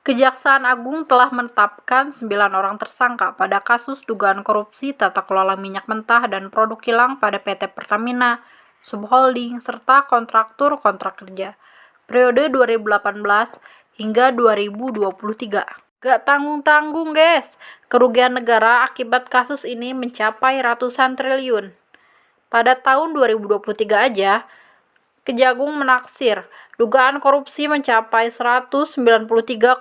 Kejaksaan Agung telah menetapkan 9 orang tersangka pada kasus dugaan korupsi tata kelola minyak mentah dan produk kilang pada PT Pertamina Subholding serta kontraktur kontrak kerja periode 2018 hingga 2023. Gak tanggung-tanggung, guys. Kerugian negara akibat kasus ini mencapai ratusan triliun. Pada tahun 2023 aja, Kejagung menaksir dugaan korupsi mencapai 193,7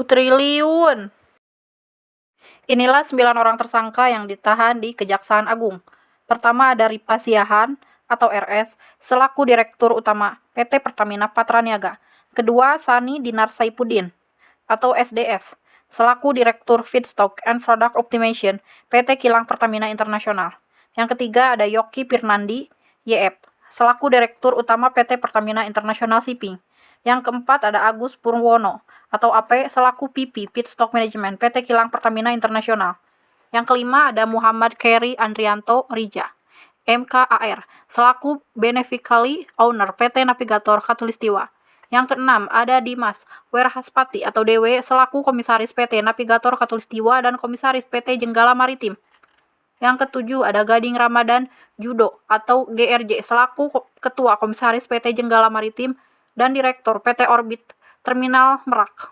triliun. Inilah 9 orang tersangka yang ditahan di Kejaksaan Agung. Pertama ada Ripa Siahan atau RS selaku Direktur Utama PT Pertamina Patraniaga. Kedua Sani Dinar Saipuddin atau SDS selaku Direktur Feedstock and Product Optimization PT Kilang Pertamina Internasional. Yang ketiga ada Yoki Pirnandi YF selaku Direktur Utama PT Pertamina International Shipping. Yang keempat ada Agus Purwono atau AP selaku PP Feedstock Management PT Kilang Pertamina Internasional. Yang kelima ada Muhammad Khairi Andrianto Rija MKAR selaku Beneficiary Owner PT Navigator Katulistiwa. Yang keenam ada Dimas Werhaspati atau DW selaku Komisaris PT Navigator Katulistiwa dan Komisaris PT Jenggala Maritim. Yang ketujuh ada Gading Ramadan Judo atau GRJ selaku Ketua Komisaris PT Jenggala Maritim dan Direktur PT Orbit Terminal Merak.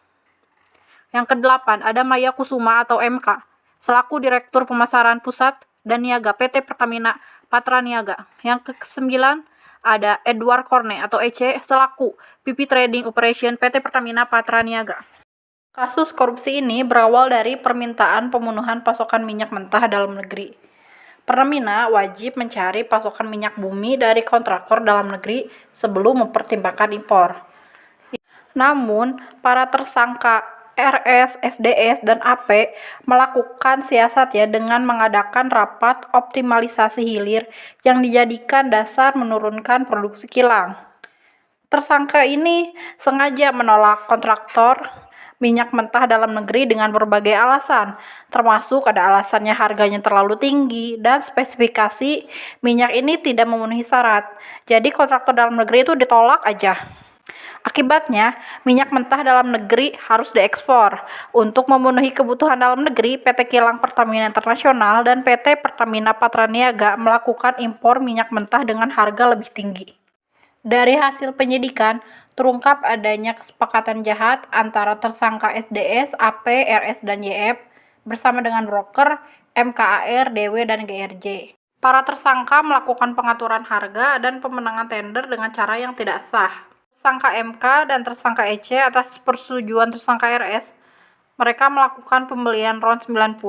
Yang kedelapan ada Maya Kusuma atau MK selaku Direktur Pemasaran Pusat dan Niaga PT Pertamina Patraniaga. Yang kesembilan ada Edward Korne atau EC selaku PP Trading Operation PT Pertamina Patraniaga. Kasus korupsi ini berawal dari permintaan pemenuhan pasokan minyak mentah dalam negeri. Pertamina wajib mencari pasokan minyak bumi dari kontraktor dalam negeri sebelum mempertimbangkan impor. Namun, para tersangka RS, SDS, dan AP melakukan siasat dengan mengadakan rapat optimalisasi hilir yang dijadikan dasar menurunkan produksi kilang. Tersangka ini sengaja menolak kontraktor minyak mentah dalam negeri dengan berbagai alasan, termasuk ada alasannya harganya terlalu tinggi dan spesifikasi minyak ini tidak memenuhi syarat. Jadi kontraktor dalam negeri itu ditolak aja. Akibatnya, minyak mentah dalam negeri harus diekspor. Untuk memenuhi kebutuhan dalam negeri, PT Kilang Pertamina Internasional dan PT Pertamina Patraniaga melakukan impor minyak mentah dengan harga lebih tinggi. Dari hasil penyidikan, terungkap adanya kesepakatan jahat antara tersangka SDS, AP, RS, dan YF bersama dengan broker MKAR, DW, dan GRJ. Para tersangka melakukan pengaturan harga dan pemenangan tender dengan cara yang tidak sah. Tersangka MK dan tersangka EC atas persetujuan tersangka RS, mereka melakukan pembelian RON 90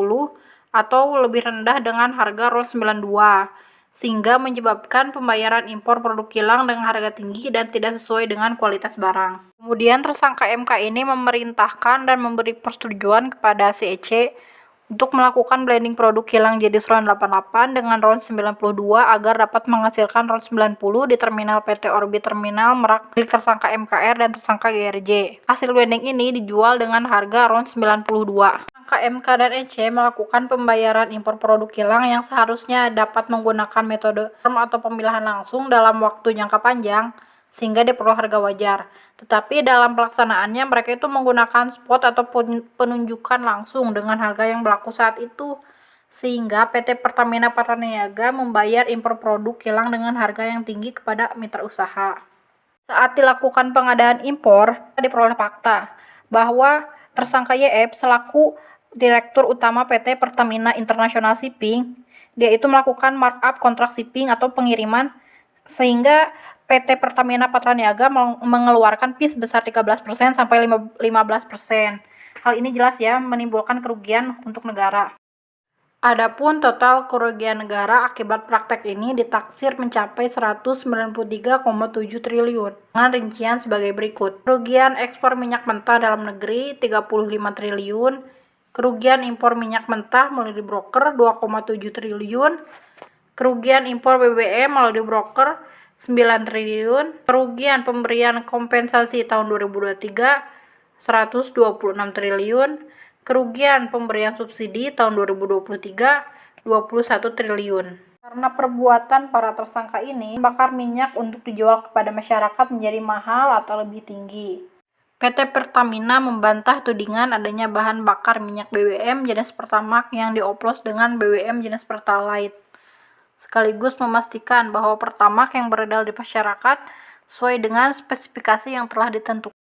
atau lebih rendah dengan harga RON 92, sehingga menyebabkan pembayaran impor produk kilang dengan harga tinggi dan tidak sesuai dengan kualitas barang. Kemudian tersangka MK ini memerintahkan dan memberi persetujuan kepada si EC untuk melakukan blending produk kilang jadi RON 88 dengan RON 92 agar dapat menghasilkan RON 90 di terminal PT Orbit Terminal Merak milik tersangka MKR dan tersangka GRJ. Hasil blending ini dijual dengan harga RON 92. Tersangka MK dan EC melakukan pembayaran impor produk kilang yang seharusnya dapat menggunakan metode firm atau pemilahan langsung dalam waktu jangka panjang sehingga diperoleh harga wajar. Tetapi dalam pelaksanaannya mereka itu menggunakan spot atau penunjukan langsung dengan harga yang berlaku saat itu, sehingga PT Pertamina Patraniaga membayar impor produk kilang dengan harga yang tinggi kepada mitra usaha. Saat dilakukan pengadaan impor, diperoleh fakta bahwa tersangka YF selaku Direktur Utama PT Pertamina International Shipping, dia itu melakukan markup kontrak shipping atau pengiriman sehingga PT Pertamina Patraniaga mengeluarkan fee sebesar 13% sampai 15%. Hal ini jelas menimbulkan kerugian untuk negara. Adapun total kerugian negara akibat praktek ini ditaksir mencapai 193,7 triliun dengan rincian sebagai berikut. Kerugian ekspor minyak mentah dalam negeri 35 triliun, kerugian impor minyak mentah melalui broker 2,7 triliun, kerugian impor BBM melalui broker 9 triliun, kerugian pemberian kompensasi tahun 2023 126 triliun, kerugian pemberian subsidi tahun 2023 21 triliun. Karena perbuatan para tersangka ini, bakar minyak untuk dijual kepada masyarakat menjadi mahal atau lebih tinggi. PT Pertamina membantah tudingan adanya bahan bakar minyak BBM jenis Pertamax yang dioplos dengan BBM jenis Pertalite, sekaligus memastikan bahwa Pertamax yang beredar di masyarakat sesuai dengan spesifikasi yang telah ditentukan.